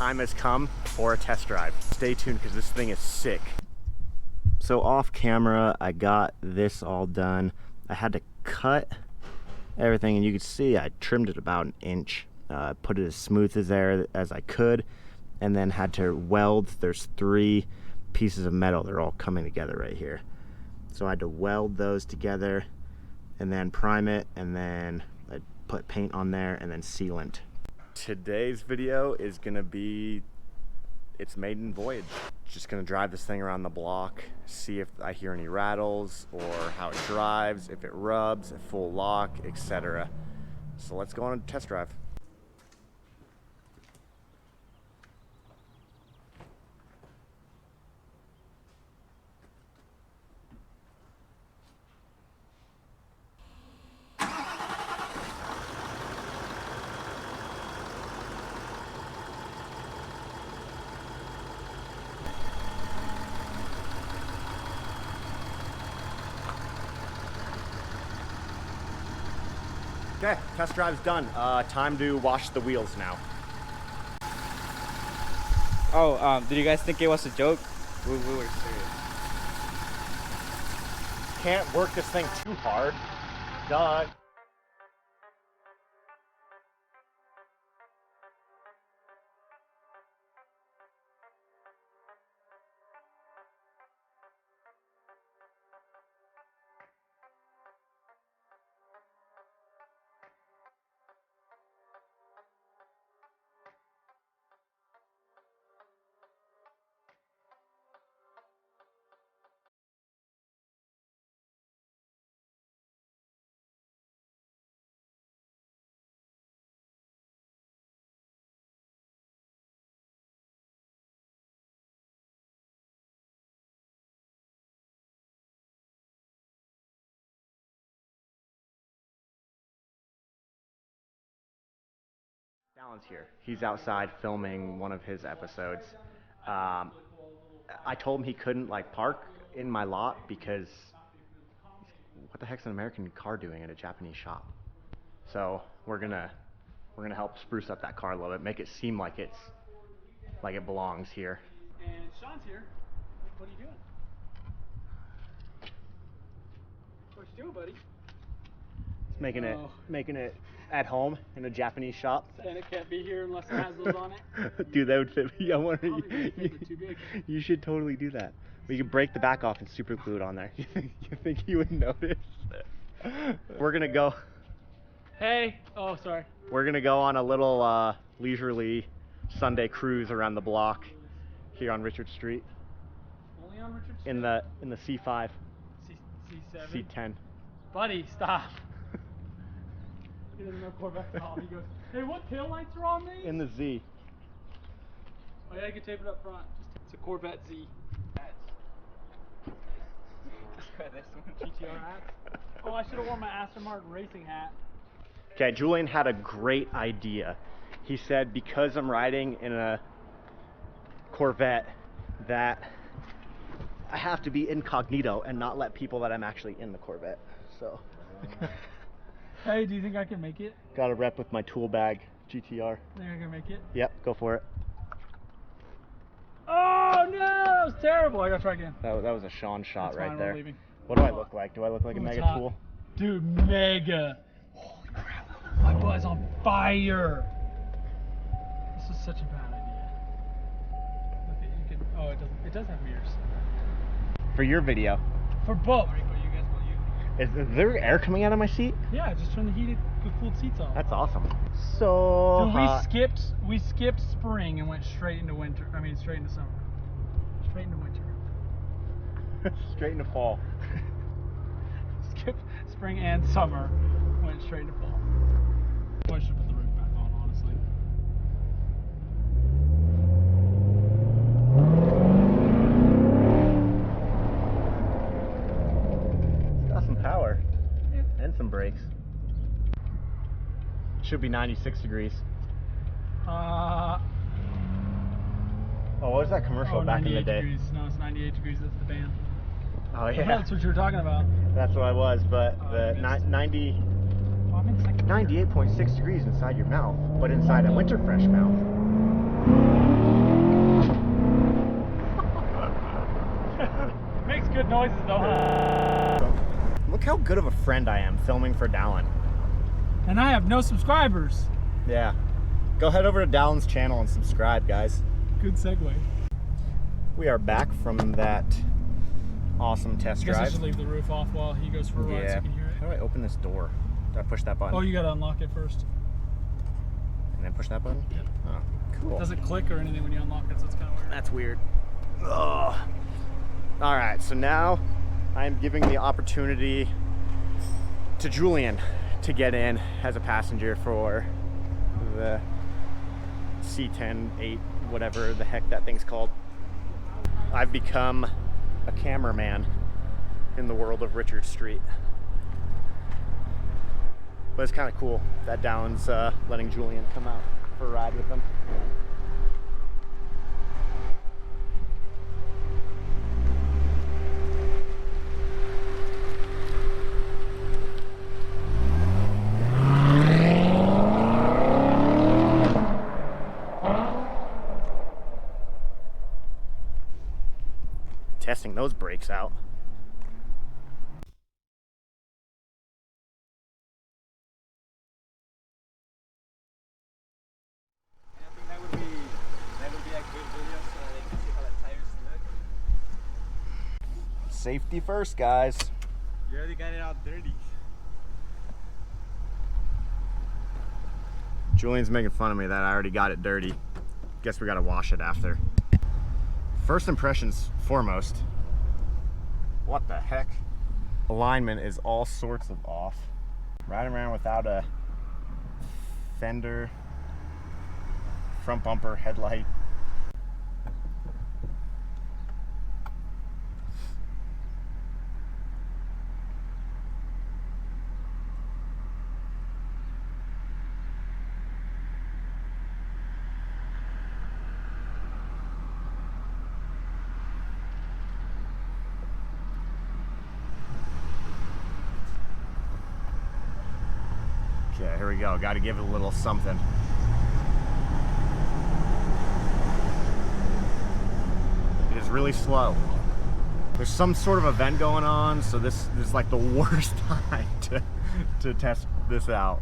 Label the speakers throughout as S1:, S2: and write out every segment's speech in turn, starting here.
S1: time has come for a test drive. Stay tuned because this thing is sick. So off camera, I got this all done. I had to cut everything, and you can see I trimmed it about an inch. Put it as smooth as I could, and then had to weld. There's 3 pieces of metal. They're all coming together right here. So I had to weld those together and then prime it, and then I put paint on there and then sealant. Today's video is gonna be its maiden voyage. Just gonna drive this thing around the block, see if I hear any rattles or how it drives, if it rubs, at full lock, etc. So let's go on a test drive. Okay, test drive's done. Time to wash the wheels now.
S2: Oh, did you guys think it was a joke? We were serious.
S1: Can't work this thing too hard. Duh. Dallin's here. He's outside filming one of his episodes. I told him he couldn't park in my lot because what the heck's an American car doing at a Japanese shop? So we're gonna help spruce up that car a little bit, make it seem like it belongs here.
S3: And Sean's here. What are you doing? What you doing, buddy?
S1: It's making it at home in a Japanese shop.
S3: And it can't be here unless it has those on it.
S1: Dude, that would fit me. I want
S3: Too big.
S1: You should totally do that. We could break the back off and super glue it on there. You think you would notice? We're gonna go.
S3: Hey. Oh, sorry.
S1: We're gonna go on a little leisurely Sunday cruise around the block here on Richard Street.
S3: Only on Richard Street?
S1: In the C5.
S3: C7.
S1: C10.
S3: Buddy, stop. He doesn't know Corvette at all. He goes, hey, what tail lights are on these?
S1: In the Z.
S3: Oh yeah, you can tape it up front. It's a Corvette Z. GTR hat. Oh, I should have worn my Aston Martin racing hat.
S1: Okay, Julian had a great idea. He said because I'm riding in a Corvette that I have to be incognito and not let people that I'm actually in the Corvette. So
S3: Hey, do you think I can make it?
S1: got a rep with my tool bag GTR.
S3: Think I can make it?
S1: Yep, go for it.
S3: Oh no, that was terrible. I gotta try again.
S1: That was a Sean shot.
S3: That's
S1: right
S3: fine,
S1: there.
S3: we're leaving.
S1: What do I look like? Do I look like a
S3: Ooh,
S1: mega
S3: hot.
S1: tool?
S3: Dude, mega. Holy crap. My butt's on fire. This is such a bad idea. Look at you can. Oh, it does have mirrors.
S1: For your video.
S3: For both.
S1: Is there air coming out of my seat?
S3: Yeah, just turn the cooled seats off.
S1: That's awesome. So
S3: Dude,
S1: hot.
S3: we skipped spring and went straight into winter. I mean, straight into summer. Straight into winter.
S1: Straight into fall.
S3: Skipped spring and summer, went straight into fall. Boy, I should put the roof back on, honestly.
S1: It's got some power.
S3: Yeah.
S1: And some brakes. Should be 96 degrees. Oh, what was that commercial back in the day?
S3: Degrees. No, it's 98 degrees. That's the band.
S1: Oh yeah.
S3: That's what you were talking about.
S1: That's what I was, but the
S3: I missed.
S1: 90.
S3: Oh, I'm in second gear.
S1: 98.6 degrees inside your mouth, but inside a Winterfresh mouth.
S3: Makes good noises though, huh?
S1: Look how good of a friend I am filming for Dallin.
S3: And I have no subscribers.
S1: Yeah. Go head over to Dallin's channel and subscribe, guys.
S3: Good segue.
S1: We are back from that awesome test
S3: I guess I
S1: drive.
S3: should leave the roof off while he goes for a ride so you can hear
S1: How
S3: it.
S1: do I open this door? Do I push that button?
S3: Oh, you gotta unlock it first.
S1: And then push that button?
S3: Yeah.
S1: Oh, cool.
S3: It doesn't click or anything when you unlock it, so it's kind of weird.
S1: That's weird. Ugh. All right, so now I'm giving the opportunity to Julian to get in as a passenger for the C10, 8, whatever the heck that thing's called. I've become a cameraman in the world of Richard Street. But it's kind of cool that Dallin's letting Julian come out for a ride with him. Testing those brakes out.
S2: I think that would be a good video so they can see how the tires look.
S1: Safety first, guys.
S2: You already got it all dirty.
S1: Julian's making fun of me that I already got it dirty. Guess we gotta wash it after. First impressions foremost. What the heck? Alignment is all sorts of off. Riding around without a fender, front bumper, headlight. Okay, here we go. Got to give it a little something. It is really slow. There's some sort of event going on, so this is like the worst time to test this out.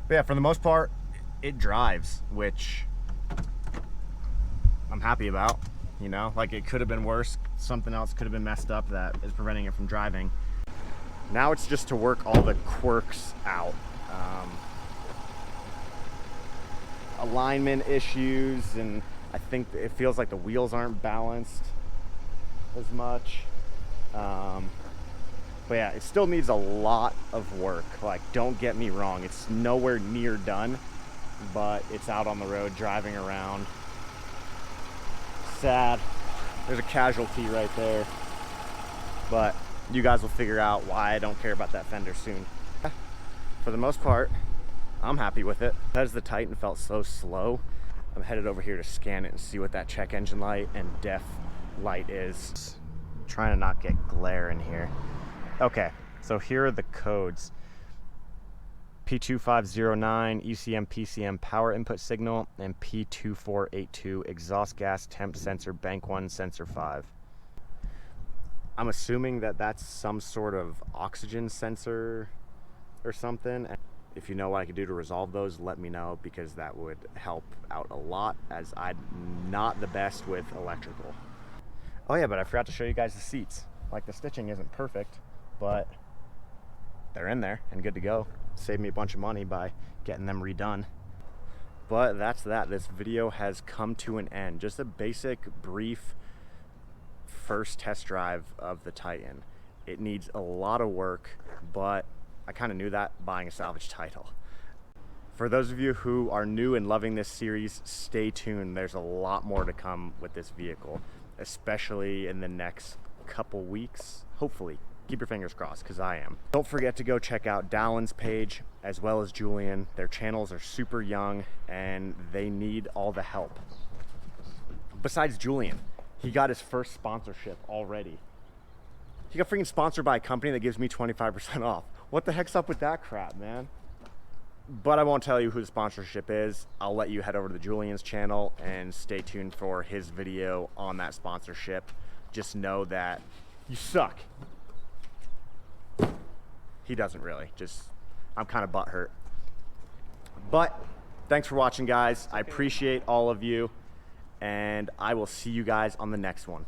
S1: But yeah, for the most part, it drives, which I'm happy about. You know, like it could have been worse. Something else could have been messed up that is preventing it from driving. Now it's just to work all the quirks out. Alignment issues, and I think it feels like the wheels aren't balanced as much. But yeah, it still needs a lot of work. Like, don't get me wrong, it's nowhere near done, but it's out on the road driving around. Sad. There's a casualty right there, but you guys will figure out why I don't care about that fender soon. For the most part, I'm happy with it. Because the Titan felt so slow, I'm headed over here to scan it and see what that check engine light and def light is. Trying to not get glare in here. Okay, so here are the codes. P2509 ECM PCM power input signal, and P2482 exhaust gas temp sensor bank 1 sensor 5. I'm assuming that that's some sort of oxygen sensor or something. If you know what I could do to resolve those, let me know, because that would help out a lot, as I'm not the best with electrical. Oh yeah, but I forgot to show you guys the seats. Like, the stitching isn't perfect, but they're in there and good to go. Saved me a bunch of money by getting them redone. But that's that. This video has come to an end. Just a basic, brief first test drive of the Titan. It needs a lot of work, but I kind of knew that buying a salvage title. For those of you who are new and loving this series, stay tuned. There's a lot more to come with this vehicle, especially in the next couple weeks, hopefully. Keep your fingers crossed, because I am. Don't forget to go check out Dallin's page as well as Julian. Their channels are super young and they need all the help. Besides Julian, he got his first sponsorship already. He got freaking sponsored by a company that gives me 25% off. What the heck's up with that crap, man? But I won't tell you who the sponsorship is. I'll let you head over to Julian's channel and stay tuned for his video on that sponsorship. Just know that You suck. He doesn't really, just, I'm kind of butthurt. But thanks for watching, guys. I appreciate all of you, and I will see you guys on the next one.